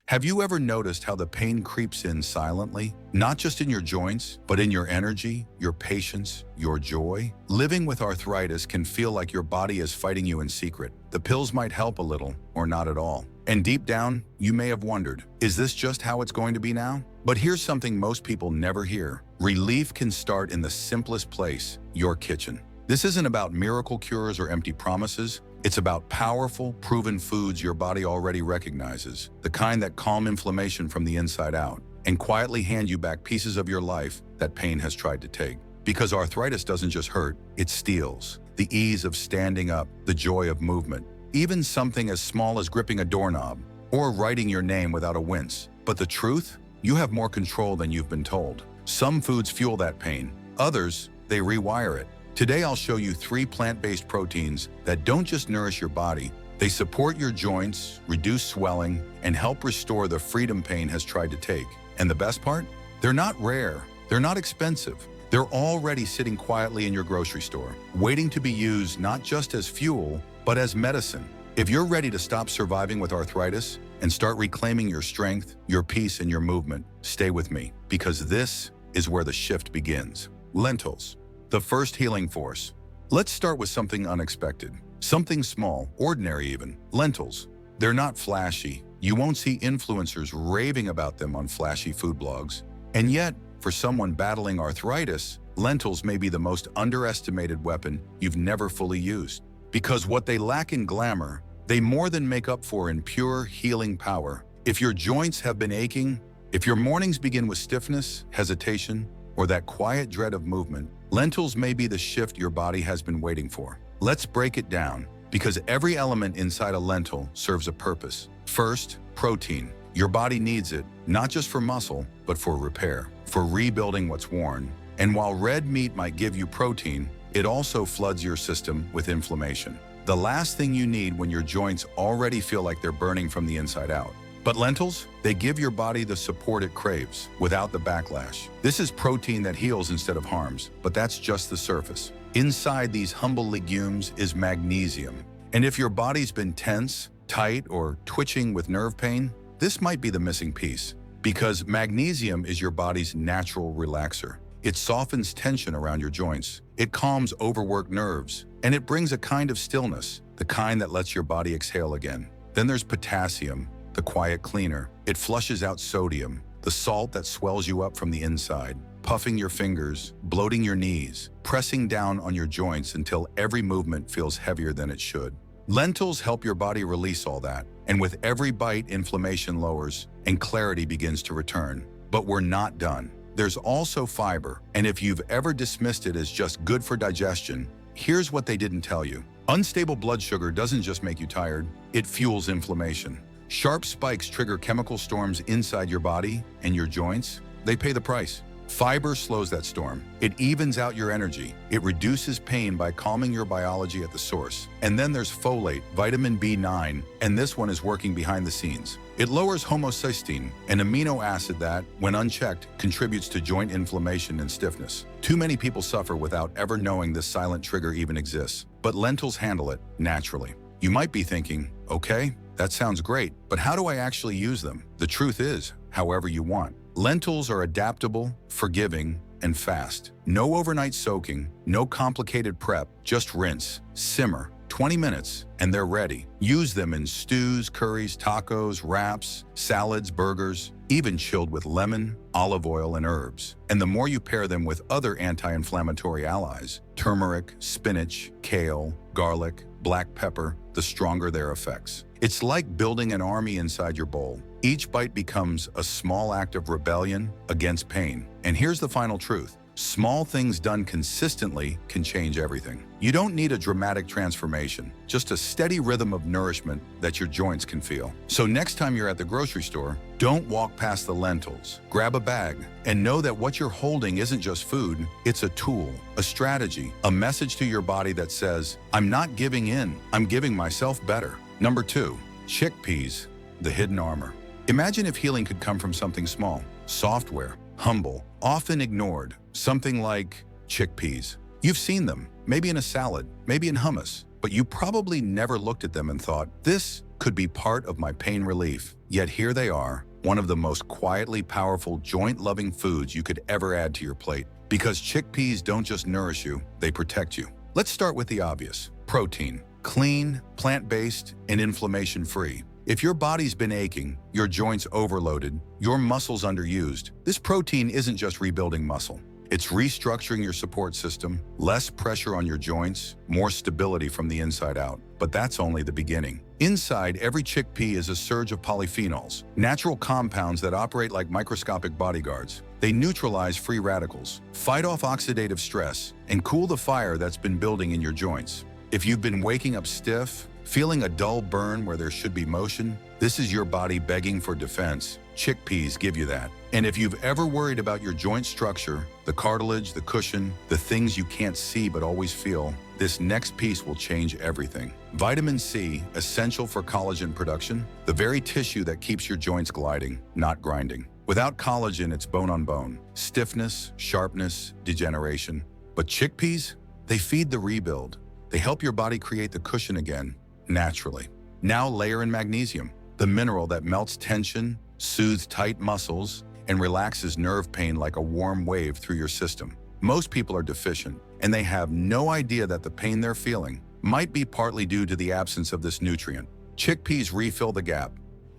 Have you ever noticed how the pain creeps in silently? Not just in your joints, but in your energy, your patience, your joy? Living with arthritis can feel like your body is fighting you in secret. The pills might help a little, or not at all. And deep down, you may have wondered, is this just how it's going to be now? But here's something most people never hear. Relief can start in the simplest place, your kitchen. This isn't about miracle cures or empty promises. It's about powerful, proven foods your body already recognizes, the kind that calm inflammation from the inside out and quietly hand you back pieces of your life that pain has tried to take. Because arthritis doesn't just hurt, it steals. The ease of standing up, the joy of movement, even something as small as gripping a doorknob or writing your name without a wince. But the truth? You have more control than you've been told. Some foods fuel that pain. Others, they rewire it. Today I'll show you 3 plant-based proteins that don't just nourish your body, they support your joints, reduce swelling, and help restore the freedom pain has tried to take. And the best part? They're not rare, they're not expensive. They're already sitting quietly in your grocery store, waiting to be used not just as fuel, but as medicine. If you're ready to stop surviving with arthritis and start reclaiming your strength, your peace, and your movement, stay with me, because this is where the shift begins. Lentils. The first healing force. Let's start with something unexpected. Something small, ordinary even. Lentils. They're not flashy. You won't see influencers raving about them on flashy food blogs. And yet, for someone battling arthritis, lentils may be the most underestimated weapon you've never fully used. Because what they lack in glamour, they more than make up for in pure healing power. If your joints have been aching, if your mornings begin with stiffness, hesitation, or that quiet dread of movement, lentils may be the shift your body has been waiting for. Let's break it down, because every element inside a lentil serves a purpose. First, protein. Your body needs it, not just for muscle, but for repair, for rebuilding what's worn. And while red meat might give you protein, it also floods your system with inflammation. The last thing you need when your joints already feel like they're burning from the inside out. But lentils, they give your body the support it craves, without the backlash. This is protein that heals instead of harms, but that's just the surface. Inside these humble legumes is magnesium. And if your body's been tense, tight, or twitching with nerve pain, this might be the missing piece. Because magnesium is your body's natural relaxer. It softens tension around your joints, it calms overworked nerves, and it brings a kind of stillness, the kind that lets your body exhale again. Then there's potassium, the quiet cleaner. It flushes out sodium, the salt that swells you up from the inside, puffing your fingers, bloating your knees, pressing down on your joints until every movement feels heavier than it should. Lentils help your body release all that, and with every bite, inflammation lowers and clarity begins to return. But we're not done. There's also fiber, and if you've ever dismissed it as just good for digestion, here's what they didn't tell you. Unstable blood sugar doesn't just make you tired, it fuels inflammation. Sharp spikes trigger chemical storms inside your body and your joints. They pay the price. Fiber slows that storm. It evens out your energy. It reduces pain by calming your biology at the source. And then there's folate, vitamin B9, and this one is working behind the scenes. It lowers homocysteine, an amino acid that, when unchecked, contributes to joint inflammation and stiffness. Too many people suffer without ever knowing this silent trigger even exists. But lentils handle it naturally. You might be thinking, okay, that sounds great, but how do I actually use them? The truth is, however you want. Lentils are adaptable, forgiving, and fast. No overnight soaking, no complicated prep, just rinse, simmer, 20 minutes, and they're ready. Use them in stews, curries, tacos, wraps, salads, burgers, even chilled with lemon, olive oil, and herbs. And the more you pair them with other anti-inflammatory allies, turmeric, spinach, kale, garlic, black pepper, the stronger their effects. It's like building an army inside your bowl. Each bite becomes a small act of rebellion against pain. And here's the final truth. Small things done consistently can change everything. You don't need a dramatic transformation, just a steady rhythm of nourishment that your joints can feel. So next time you're at the grocery store, don't walk past the lentils. Grab a bag and know that what you're holding isn't just food, it's a tool, a strategy, a message to your body that says, I'm not giving in, I'm giving myself better. Number 2, chickpeas, the hidden armor. Imagine if healing could come from something small, software, humble, often ignored, something like chickpeas. You've seen them, maybe in a salad, maybe in hummus, but you probably never looked at them and thought, this could be part of my pain relief. Yet here they are, one of the most quietly powerful joint-loving foods you could ever add to your plate. Because chickpeas don't just nourish you, they protect you. Let's start with the obvious. Protein. Clean, plant-based, and inflammation-free. If your body's been aching, your joints overloaded, your muscles underused, this protein isn't just rebuilding muscle. It's restructuring your support system, less pressure on your joints, more stability from the inside out. But that's only the beginning. Inside every chickpea is a surge of polyphenols, natural compounds that operate like microscopic bodyguards. They neutralize free radicals, fight off oxidative stress, and cool the fire that's been building in your joints. If you've been waking up stiff, feeling a dull burn where there should be motion, this is your body begging for defense. Chickpeas give you that. And if you've ever worried about your joint structure, the cartilage, the cushion, the things you can't see but always feel, this next piece will change everything. Vitamin C, essential for collagen production, the very tissue that keeps your joints gliding, not grinding. Without collagen, it's bone on bone, stiffness, sharpness, degeneration. But chickpeas, they feed the rebuild. They help your body create the cushion again, naturally. Now layer in magnesium, the mineral that melts tension, soothes tight muscles, and relaxes nerve pain like a warm wave through your system. Most people are deficient, and they have no idea that the pain they're feeling might be partly due to the absence of this nutrient. Chickpeas refill the gap.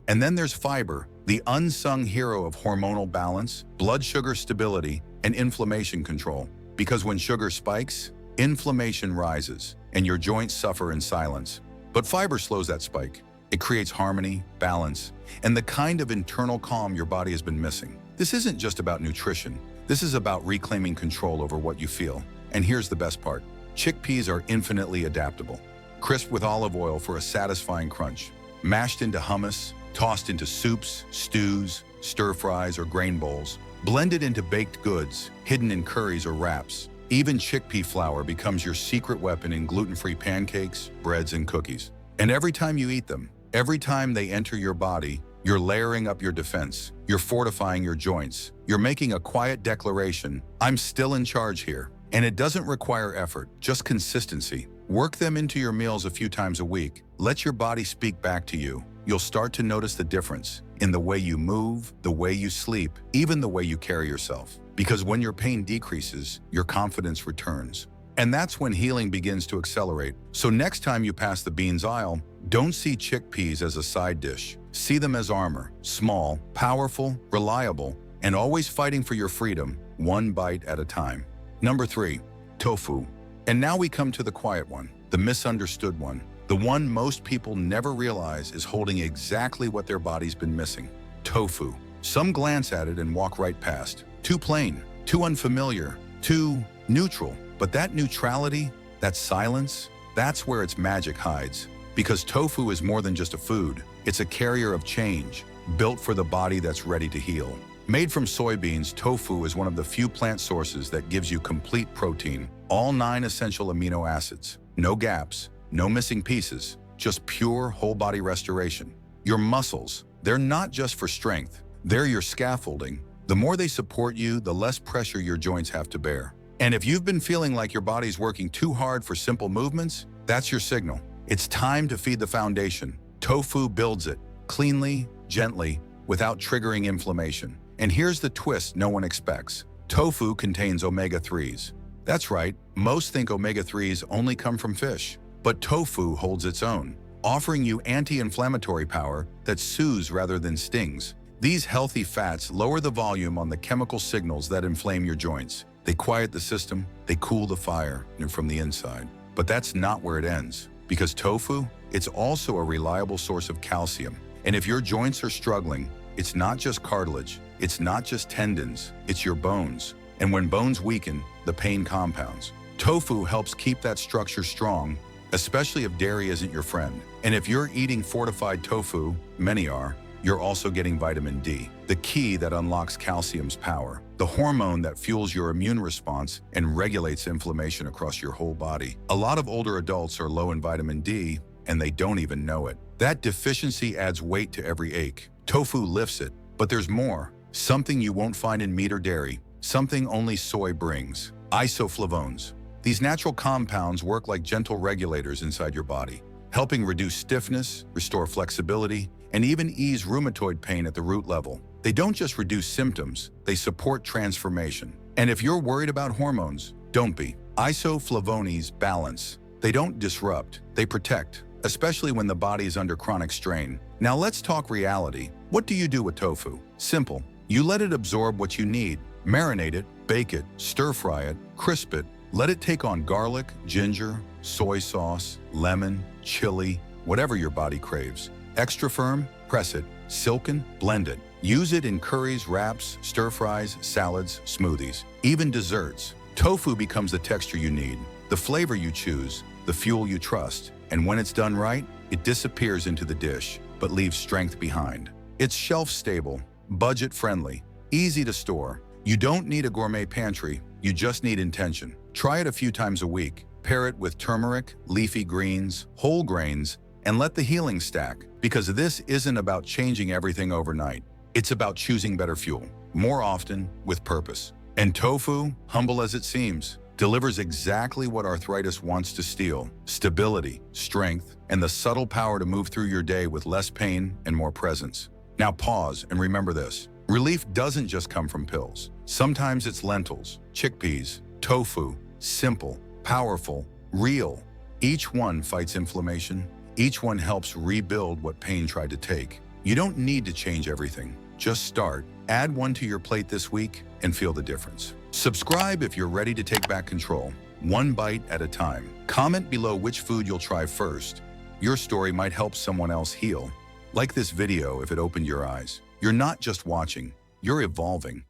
And then there's fiber, the unsung hero of hormonal balance, blood sugar stability, and inflammation control. Because when sugar spikes, inflammation rises, and your joints suffer in silence. But fiber slows that spike. It creates harmony, balance, and the kind of internal calm your body has been missing. This isn't just about nutrition. This is about reclaiming control over what you feel. And here's the best part. Chickpeas are infinitely adaptable. Crisped with olive oil for a satisfying crunch. Mashed into hummus, tossed into soups, stews, stir-fries, or grain bowls. Blended into baked goods, hidden in curries or wraps. Even chickpea flour becomes your secret weapon in gluten-free pancakes, breads, and cookies. And every time you eat them, every time they enter your body, you're layering up your defense. You're fortifying your joints. You're making a quiet declaration, I'm still in charge here. And it doesn't require effort, just consistency. Work them into your meals a few times a week. Let your body speak back to you. You'll start to notice the difference in the way you move, the way you sleep, even the way you carry yourself. Because when your pain decreases, your confidence returns. And that's when healing begins to accelerate. So next time you pass the beans aisle, don't see chickpeas as a side dish. See them as armor, small, powerful, reliable, and always fighting for your freedom, one bite at a time. Number 3, tofu. And now we come to the quiet one, the misunderstood one, the one most people never realize is holding exactly what their body's been missing. Tofu. Some glance at it and walk right past. Too plain, too unfamiliar, too neutral. But that neutrality, that silence, that's where its magic hides. Because tofu is more than just a food. It's a carrier of change, built for the body that's ready to heal. Made from soybeans, tofu is one of the few plant sources that gives you complete protein, all 9 essential amino acids. No gaps, no missing pieces, just pure whole-body restoration. Your muscles, they're not just for strength, they're your scaffolding. The more they support you, the less pressure your joints have to bear. And if you've been feeling like your body's working too hard for simple movements, that's your signal. It's time to feed the foundation. Tofu builds it, cleanly, gently, without triggering inflammation. And here's the twist no one expects. Tofu contains omega-3s. That's right, most think omega-3s only come from fish. But tofu holds its own, offering you anti-inflammatory power that soothes rather than stings. These healthy fats lower the volume on the chemical signals that inflame your joints. They quiet the system, they cool the fire from the inside. But that's not where it ends. Because tofu, it's also a reliable source of calcium. And if your joints are struggling, it's not just cartilage, it's not just tendons, it's your bones. And when bones weaken, the pain compounds. Tofu helps keep that structure strong, especially if dairy isn't your friend. And if you're eating fortified tofu, many are, you're also getting vitamin D, the key that unlocks calcium's power, the hormone that fuels your immune response and regulates inflammation across your whole body. A lot of older adults are low in vitamin D, and they don't even know it. That deficiency adds weight to every ache. Tofu lifts it, but there's more. Something you won't find in meat or dairy, something only soy brings. Isoflavones. These natural compounds work like gentle regulators inside your body, helping reduce stiffness, restore flexibility, and even ease rheumatoid pain at the root level. They don't just reduce symptoms, they support transformation. And if you're worried about hormones, don't be. Isoflavones balance. They don't disrupt, they protect, especially when the body is under chronic strain. Now let's talk reality. What do you do with tofu? Simple. You let it absorb what you need. Marinate it, bake it, stir-fry it, crisp it. Let it take on garlic, ginger, soy sauce, lemon, chili, whatever your body craves. Extra firm? Press it. Silken? Blend it. Use it in curries, wraps, stir-fries, salads, smoothies, even desserts. Tofu becomes the texture you need, the flavor you choose, the fuel you trust. And when it's done right, it disappears into the dish, but leaves strength behind. It's shelf-stable, budget-friendly, easy to store. You don't need a gourmet pantry, you just need intention. Try it a few times a week. Pair it with turmeric, leafy greens, whole grains, and let the healing stack. Because this isn't about changing everything overnight. It's about choosing better fuel, more often, with purpose. And tofu, humble as it seems, delivers exactly what arthritis wants to steal: stability, strength, and the subtle power to move through your day with less pain and more presence. Now pause and remember this. Relief doesn't just come from pills. Sometimes it's lentils, chickpeas, tofu, simple, powerful, real. Each one fights inflammation. Each one helps rebuild what pain tried to take. You don't need to change everything. Just start. Add one to your plate this week and feel the difference. Subscribe if you're ready to take back control, one bite at a time. Comment below which food you'll try first. Your story might help someone else heal. Like this video if it opened your eyes. You're not just watching, you're evolving.